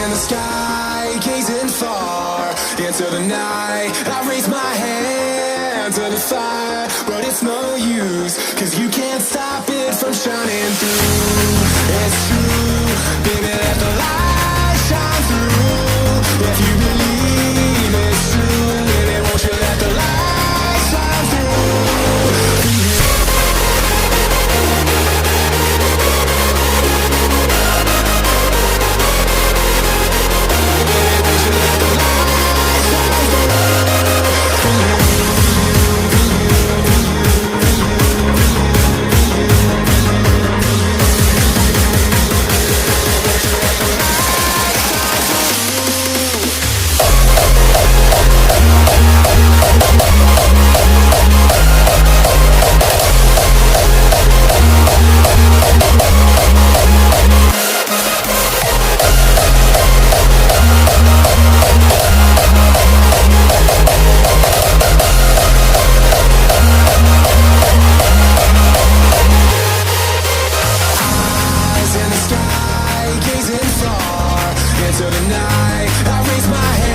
in the sky, gazing far into the night. I raise my hand to the fire, but it's no use, 'cause you can't stop it from shining through. It's true, baby, let the light shine through. If you believe it's true, baby, won't you let the light shine through? Into the night, I raise my hand